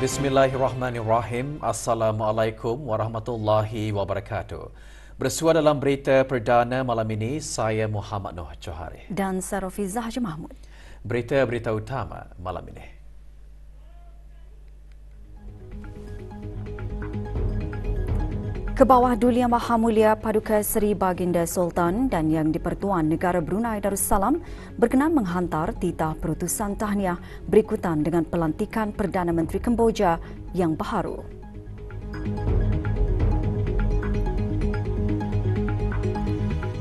Bismillahirrahmanirrahim. Assalamualaikum warahmatullahi wabarakatuh. Bersua dalam berita perdana malam ini, saya Muhammad Noh Johari. Dan Sarofizah Haji Mahmud. Berita-berita utama malam ini. Kebawah Duli Yang Maha Mulia Paduka Seri Baginda Sultan dan Yang di-Pertuan Negara Brunei Darussalam berkenan menghantar titah perutusan tahniah berikutan dengan pelantikan Perdana Menteri Kemboja yang baharu.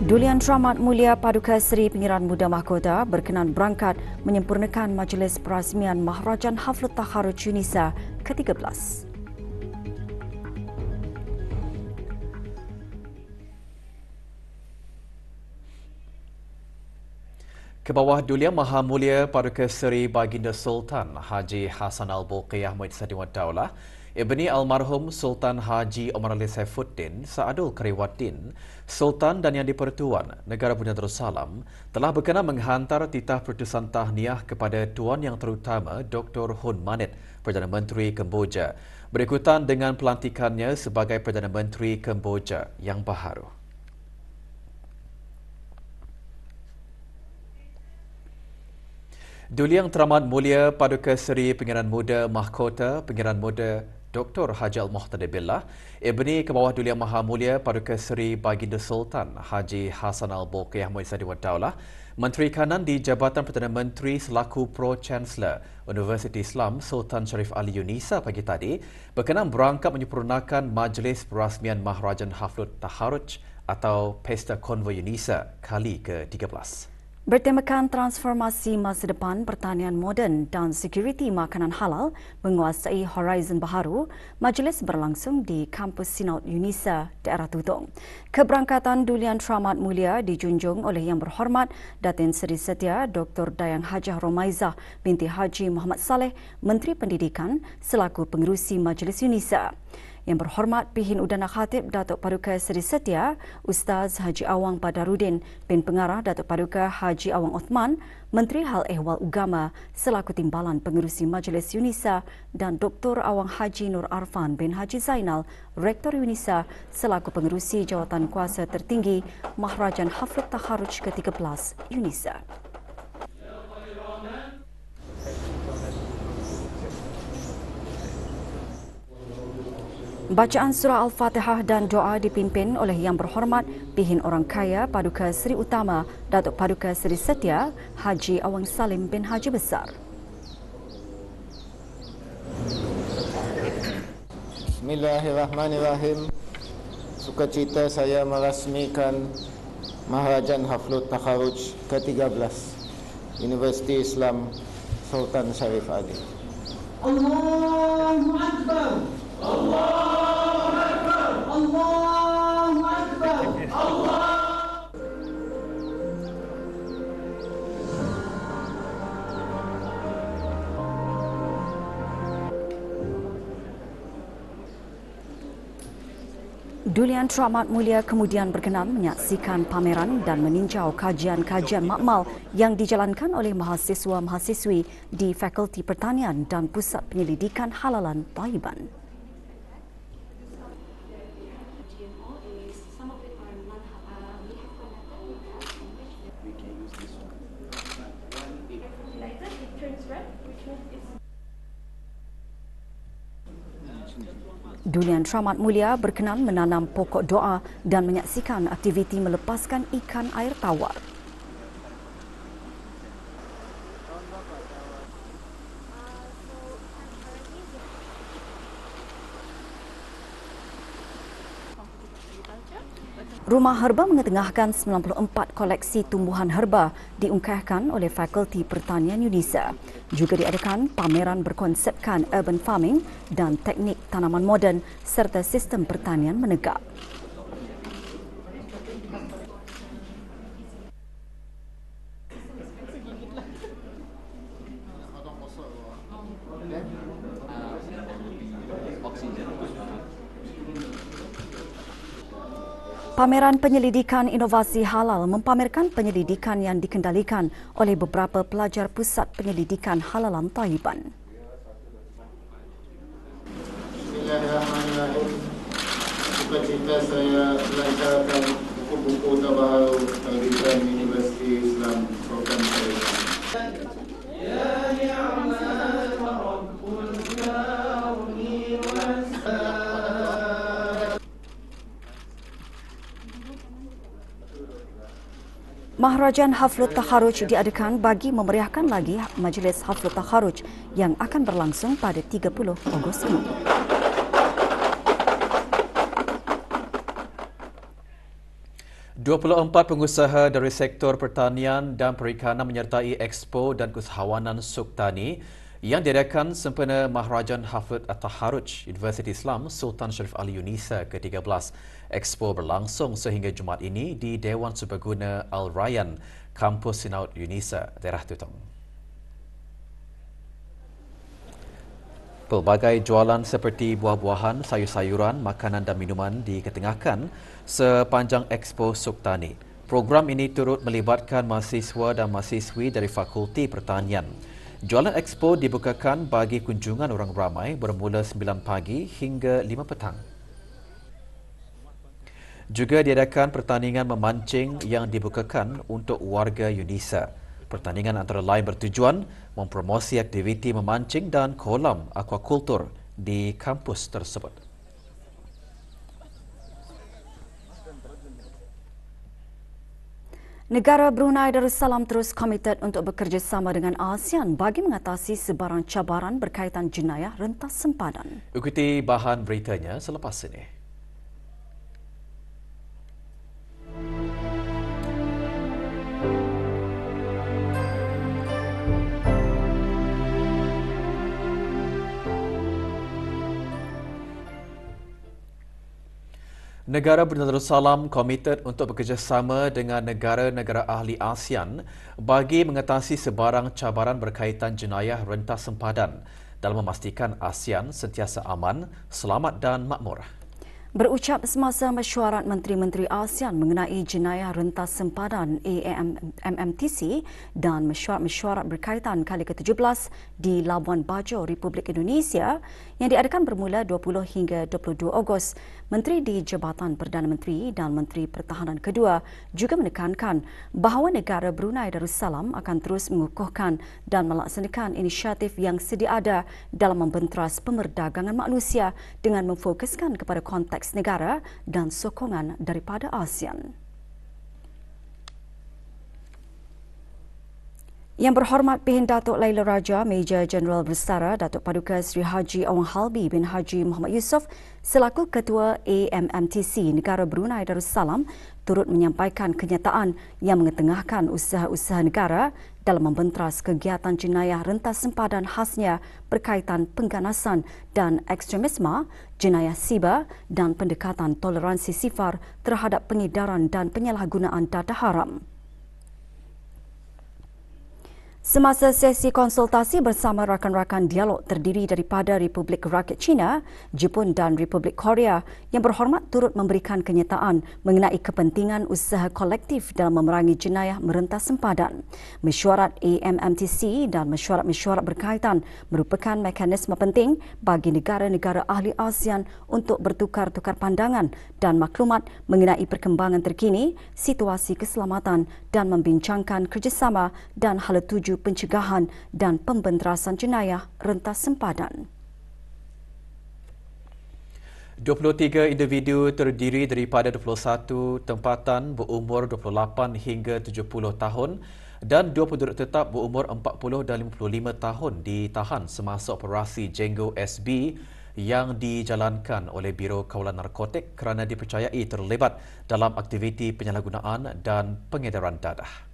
Duli Yang Teramat Mulia Paduka Seri Pengiran Muda Mahkota berkenan berangkat menyempurnakan Majlis Perasmian Maharajan Haflut Takharuj Unisa ke-13. Kebawah Duli Yang Maha Mulia Paduka Seri Baginda Sultan Haji Hassan Al-Bolkiah Muhyiddin Daulah, Ibni Almarhum Sultan Haji Omar Ali Saifuddin Saadul Kariwaddin, Sultan dan Yang di-Pertuan Negara Brunei Darussalam telah berkenan menghantar titah perutusan tahniah kepada Tuan Yang Terutama Dr. Hun Manet, Perdana Menteri Kemboja, berikutan dengan pelantikannya sebagai Perdana Menteri Kemboja yang baharu. Duli Yang Teramat Mulia Paduka Seri Pengiran Muda Mahkota Pengiran Muda Dr. Haji Al-Muhtadi Billah, Ibni Kebawah Duli Yang Maha Mulia Paduka Seri Baginda Sultan Haji Hassan Al-Bolkiah Muhyiddin Daulah, Menteri Kanan di Jabatan Perdana Menteri selaku Pro-Chancellor Universiti Islam Sultan Sharif Ali Unisa pagi tadi berkenan berangkat menyempurnakan Majlis Perasmian Maharajan Haflut Takharuj atau Pesta Konvoi Unisa kali ke-13. Bertemakan transformasi masa depan pertanian moden dan sekuriti makanan halal menguasai horizon baharu, majlis berlangsung di kampus Sinaud Unisa, daerah Tutong. Keberangkatan Duli Yang Teramat Mulia dijunjung oleh Yang Berhormat Datin Seri Setia Dr. Dayang Hajah Romaizah binti Haji Muhammad Saleh, Menteri Pendidikan selaku pengerusi Majlis Unisa. Yang Berhormat Pihin Udana Khatib Datuk Paduka Seri Setia Ustaz Haji Awang Badarudin bin Pengarah Datuk Paduka Haji Awang Othman, Menteri Hal Ehwal Ugama selaku Timbalan Pengerusi Majlis Unisa dan Dr. Awang Haji Nur Arfan bin Haji Zainal, Rektor Unisa selaku Pengerusi Jawatan Kuasa Tertinggi Maharajan Haflut Takharuj ke-13 Unisa. Bacaan surah Al-Fatihah dan doa dipimpin oleh Yang Berhormat Pihin Orang Kaya Paduka Seri Utama Datuk Paduka Seri Setia Haji Awang Salim bin Haji Besar. Bismillahirrahmanirrahim. Sukacita saya merasmikan Maharajan Haflut Takharuj ke-13 Universiti Islam Sultan Sharif Ali. Allahu Akbar. Allahu Akbar. Allahu Akbar. Allah. Duli Yang Teramat Mulia kemudian berkenan menyaksikan pameran dan meninjau kajian-kajian makmal yang dijalankan oleh mahasiswa-mahasiswi di Fakulti Pertanian dan Pusat Penyelidikan Halalan Thaiban. Duli Yang Teramat Mulia berkenan menanam pokok doa dan menyaksikan aktiviti melepaskan ikan air tawar. Rumah Herba mengetengahkan 94 koleksi tumbuhan herba diungkahkan oleh Fakulti Pertanian Unisa. Juga diadakan pameran berkonsepkan urban farming dan teknik tanaman moden serta sistem pertanian menegak. Pameran Penyelidikan Inovasi Halal mempamerkan penyelidikan yang dikendalikan oleh beberapa pelajar Pusat Penyelidikan Halalan Thaiban. sukacita saya melancarkan buku-buku terbaru terbitan Universiti Islam Sultan Syarif. Maharajan Haflut Takharuj diadakan bagi memeriahkan lagi Majlis Haflut Takharuj yang akan berlangsung pada 30 Ogos ini. Empat pengusaha dari sektor pertanian dan perikanan menyertai Expo dan Usahawanan Suktani yang diadakan sempena Maharajan Haflut Takharuj Universiti Islam Sultan Syarif Ali Yunisa ke-13. Expo berlangsung sehingga Jumaat ini di Dewan Serbaguna Al-Rayyan, Kampus Sinaud Yunisa, Daerah Tutong. Pelbagai jualan seperti buah-buahan, sayur-sayuran, makanan dan minuman diketengahkan sepanjang Expo Suktani. Program ini turut melibatkan mahasiswa dan mahasiswi dari Fakulti Pertanian. Jualan Expo dibukakan bagi kunjungan orang ramai bermula 9 pagi hingga 5 petang. Juga diadakan pertandingan memancing yang dibukakan untuk warga Yunisa. Pertandingan antara lain bertujuan mempromosi aktiviti memancing dan kolam aquakultur di kampus tersebut. Negara Brunei Darussalam terus komited untuk bekerjasama dengan ASEAN bagi mengatasi sebarang cabaran berkaitan jenayah rentas sempadan. Ikuti bahan beritanya selepas ini. Negara Brunei Darussalam komited untuk bekerjasama dengan negara-negara ahli ASEAN bagi mengatasi sebarang cabaran berkaitan jenayah rentas sempadan dalam memastikan ASEAN sentiasa aman, selamat dan makmur. Berucap semasa mesyuarat Menteri-Menteri ASEAN mengenai jenayah rentas sempadan AMMTC dan mesyuarat berkaitan kali ke-17 di Labuan Bajo, Republik Indonesia yang diadakan bermula 20 hingga 22 Ogos, Menteri di Jabatan Perdana Menteri dan Menteri Pertahanan kedua juga menekankan bahawa negara Brunei Darussalam akan terus mengukuhkan dan melaksanakan inisiatif yang sedia ada dalam membenteras pemerdagangan manusia dengan memfokuskan kepada konteks negara dan sokongan daripada ASEAN. Yang berhormat Pihin Datuk Laila Raja, Major Jeneral Bersara Datuk Paduka Sri Haji Awang Halbi bin Haji Muhammad Yusof selaku Ketua AMMTC Negara Brunei Darussalam turut menyampaikan kenyataan yang mengetengahkan usaha-usaha negara dalam membenteras kegiatan jenayah rentas sempadan khasnya berkaitan pengganasan dan ekstremisme, jenayah siber dan pendekatan toleransi sifar terhadap pengedaran dan penyalahgunaan data haram. Semasa sesi konsultasi bersama rakan-rakan dialog terdiri daripada Republik Rakyat China, Jepun dan Republik Korea yang berhormat turut memberikan kenyataan mengenai kepentingan usaha kolektif dalam memerangi jenayah merentas sempadan. Mesyuarat AMMTC dan mesyuarat-mesyuarat berkaitan merupakan mekanisme penting bagi negara-negara ahli ASEAN untuk bertukar-tukar pandangan dan maklumat mengenai perkembangan terkini, situasi keselamatan dan membincangkan kerjasama dan hala tuju pencegahan dan pembenterasan jenayah rentas sempadan. 23 individu terdiri daripada 21 tempatan berumur 28 hingga 70 tahun dan 2 penduduk tetap berumur 40 dan 55 tahun ditahan semasa operasi Jenggo SB yang dijalankan oleh Biro Kawalan Narkotik kerana dipercayai terlibat dalam aktiviti penyalahgunaan dan pengedaran dadah.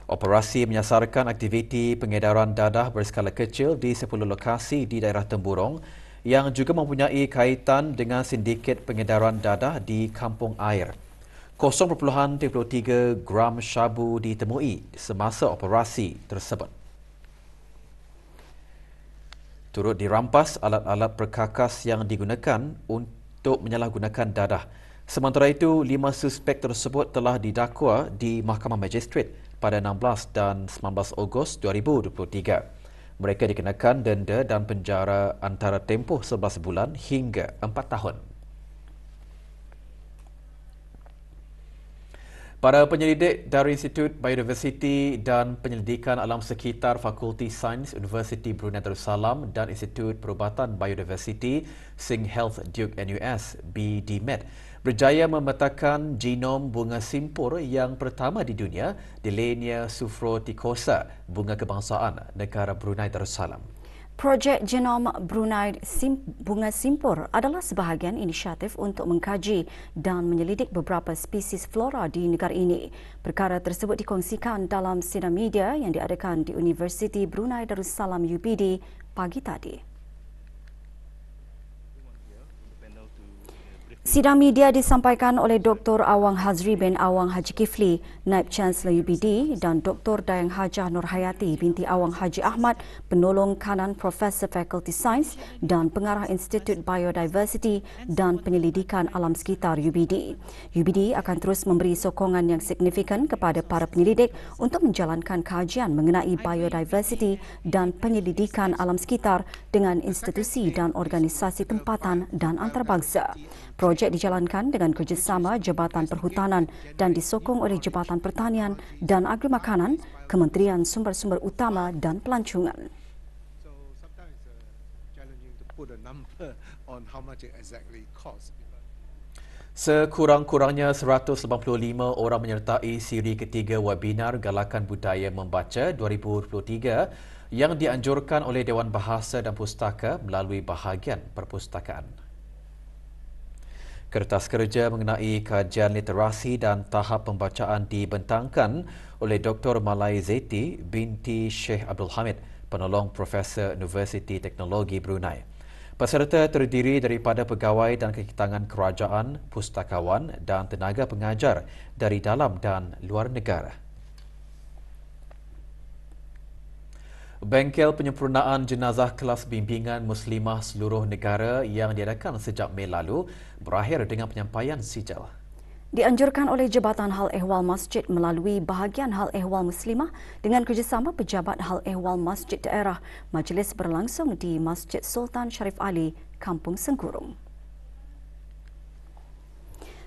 Operasi menyasarkan aktiviti pengedaran dadah berskala kecil di 10 lokasi di daerah Temburong yang juga mempunyai kaitan dengan sindiket pengedaran dadah di Kampung Air. 0.33 gram syabu ditemui semasa operasi tersebut. Turut dirampas alat-alat perkakas yang digunakan untuk menyalahgunakan dadah. Sementara itu, 5 suspek tersebut telah didakwa di Mahkamah Magistrate pada 16 dan 19 Ogos 2023. Mereka dikenakan denda dan penjara antara tempoh 11 bulan hingga 4 tahun. Para penyelidik dari Institut Biodiversiti dan Penyelidikan Alam Sekitar Fakulti Sains Universiti Brunei Darussalam dan Institut Perubatan Biodiversiti Sing Health Duke NUS BDMed berjaya memetakan genom bunga simpur yang pertama di dunia, Dillenia sufroticosa, bunga kebangsaan negara Brunei Darussalam. Projek Genom Brunei Bunga Simpur adalah sebahagian inisiatif untuk mengkaji dan menyelidik beberapa spesies flora di negara ini. Perkara tersebut dikongsikan dalam sidang media yang diadakan di Universiti Brunei Darussalam UBD pagi tadi. Sidang media disampaikan oleh Dr. Awang Hazri bin Awang Haji Kifli, Naib Chancellor UBD dan Dr. Dayang Hajah Nur Hayati binti Awang Haji Ahmad, penolong kanan Profesor Fakulti Sains dan pengarah Institut Biodiversiti dan Penyelidikan Alam Sekitar UBD. UBD akan terus memberi sokongan yang signifikan kepada para penyelidik untuk menjalankan kajian mengenai biodiversiti dan penyelidikan alam sekitar dengan institusi dan organisasi tempatan dan antarabangsa. Projek dijalankan dengan kerjasama Jabatan Perhutanan dan disokong oleh Jabatan Pertanian dan Agri Makanan, Kementerian Sumber-Sumber Utama dan Pelancongan. So sometimes it's challenging to put a number on how much it exactly costs. Sekurang-kurangnya 185 orang menyertai siri ketiga webinar Galakan Budaya Membaca 2023 yang dianjurkan oleh Dewan Bahasa dan Pustaka melalui bahagian perpustakaan. Kertas kerja mengenai kajian literasi dan tahap pembacaan dibentangkan oleh Dr. Malai Zaiti binti Sheikh Abdul Hamid, penolong Profesor Universiti Teknologi Brunei. Peserta terdiri daripada pegawai dan kekitangan kerajaan, pustakawan dan tenaga pengajar dari dalam dan luar negara. Bengkel penyempurnaan jenazah kelas bimbingan Muslimah seluruh negara yang diadakan sejak Mei lalu berakhir dengan penyampaian sijil. Dianjurkan oleh Jabatan Hal Ehwal Masjid melalui bahagian Hal Ehwal Muslimah dengan kerjasama Pejabat Hal Ehwal Masjid Daerah, majlis berlangsung di Masjid Sultan Sharif Ali, Kampung Sengkurung.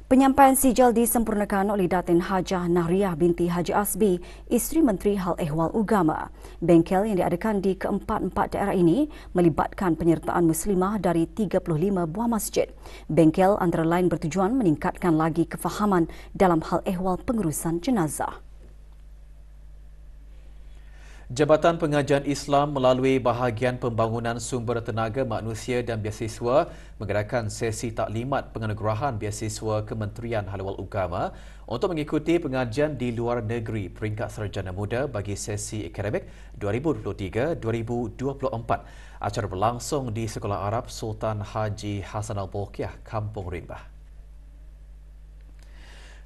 Penyampaian sijil disempurnakan oleh Datin Hajah Nahriah binti Haji Asbi, Isteri Menteri Hal Ehwal Ugama. Bengkel yang diadakan di keempat-empat daerah ini melibatkan penyertaan Muslimah dari 35 buah masjid. Bengkel antara lain bertujuan meningkatkan lagi kefahaman dalam hal ehwal pengurusan jenazah. Jabatan Pengajian Islam melalui bahagian Pembangunan Sumber Tenaga Manusia dan Biasiswa mengadakan sesi taklimat penganugerahan biasiswa Kementerian Hal Ehwal Ugama untuk mengikuti pengajian di luar negeri peringkat sarjana muda bagi sesi akademik 2023-2024. Acara berlangsung di Sekolah Arab Sultan Haji Hassan Al-Bolkiah, Kampung Rimbah.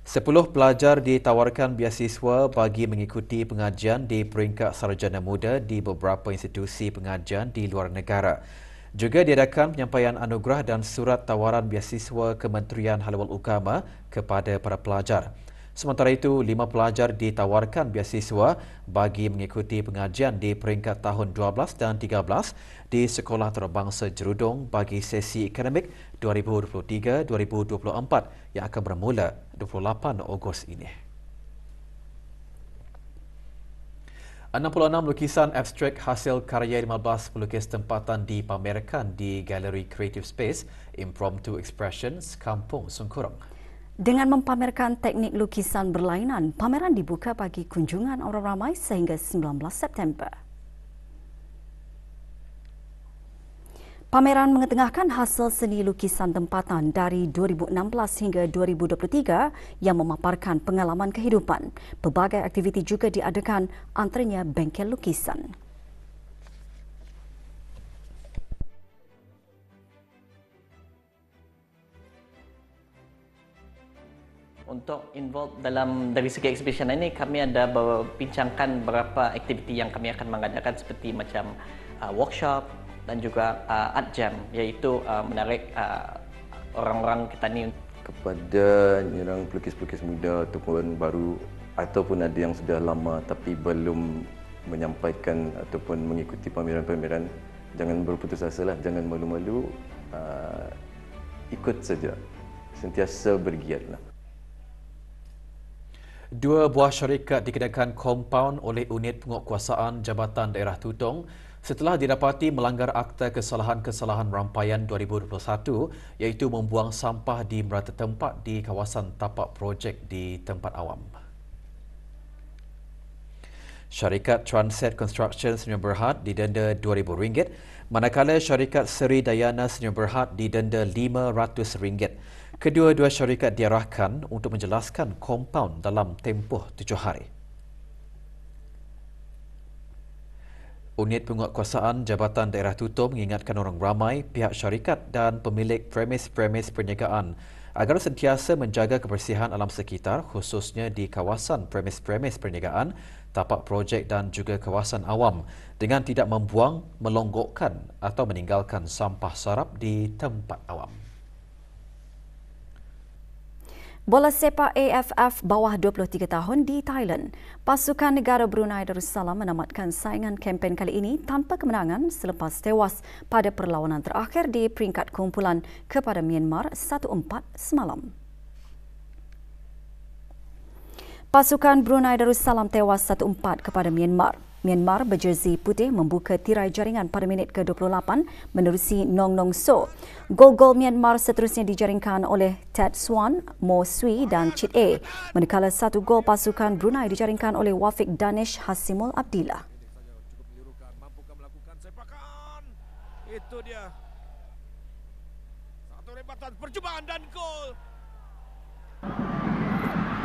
10 pelajar ditawarkan biasiswa bagi mengikuti pengajian di peringkat sarjana muda di beberapa institusi pengajian di luar negara. Juga diadakan penyampaian anugerah dan surat tawaran biasiswa Kementerian Hal Ehwal Ugama kepada para pelajar. Sementara itu, 5 pelajar ditawarkan biasiswa bagi mengikuti pengajian di peringkat tahun 12 dan 13 di Sekolah Antarabangsa Jerudong bagi sesi akademik 2023-2024 yang akan bermula 28 Ogos ini. 66 lukisan abstrak hasil karya 15 pelukis tempatan dipamerkan di Galeri Creative Space Impromptu Expressions, Kampung Sengkurung. Dengan mempamerkan teknik lukisan berlainan, pameran dibuka bagi kunjungan orang ramai sehingga 19 September. Pameran mengetengahkan hasil seni lukisan tempatan dari 2016 hingga 2023 yang memaparkan pengalaman kehidupan. Pelbagai aktiviti juga diadakan, antaranya bengkel lukisan. Untuk involve dari segi exhibition ini, kami ada berbincangkan beberapa aktiviti yang kami akan mengadakan seperti macam workshop dan juga art jam, iaitu menarik orang-orang kita ni kepada yang pelukis-pelukis muda ataupun baru ataupun ada yang sudah lama tapi belum menyampaikan ataupun mengikuti pameran-pameran, jangan berputus asa lah, jangan malu-malu, ikut saja, sentiasa bergiatlah. Dua buah syarikat dikenakan kompaun oleh Unit Penguatkuasaan Jabatan Daerah Tutong setelah didapati melanggar Akta Kesalahan-Kesalahan Rampaian 2021 iaitu membuang sampah di merata tempat di kawasan tapak projek di tempat awam. Syarikat Transet Construction Senyum Berhad didenda RM2,000, manakala syarikat Seri Dayana Senyum Berhad didenda RM500. Kedua-dua syarikat diarahkan untuk menjelaskan kompaun dalam tempoh 7 hari. Unit Penguatkuasaan Jabatan Daerah Tutong mengingatkan orang ramai, pihak syarikat dan pemilik premis-premis perniagaan agar sentiasa menjaga kebersihan alam sekitar khususnya di kawasan premis-premis perniagaan, tapak projek dan juga kawasan awam dengan tidak membuang, melonggokkan atau meninggalkan sampah sarap di tempat awam. Bola sepak AFF bawah 23 tahun di Thailand. Pasukan negara Brunei Darussalam menamatkan saingan kempen kali ini tanpa kemenangan selepas tewas pada perlawanan terakhir di peringkat kumpulan kepada Myanmar 1-4 semalam. Pasukan Brunei Darussalam tewas 1-4 kepada Myanmar. Myanmar berjersey putih membuka tirai jaringan pada minit ke-28 menerusi Nong Nong So. Gol-gol Myanmar seterusnya dijaringkan oleh Ted Swan, Mo Sui dan Chit A. Manakala satu gol pasukan Brunei dijaringkan oleh Wafiq Danish Hasimul Abdillah. Mampukah melakukan sepakan? Itu dia. Satu rebatan percubaan dan gol.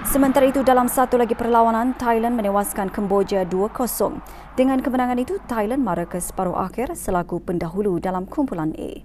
Sementara itu, dalam satu lagi perlawanan, Thailand menewaskan Kemboja 2-0. Dengan kemenangan itu, Thailand mara ke separuh akhir selaku pendahulu dalam kumpulan A.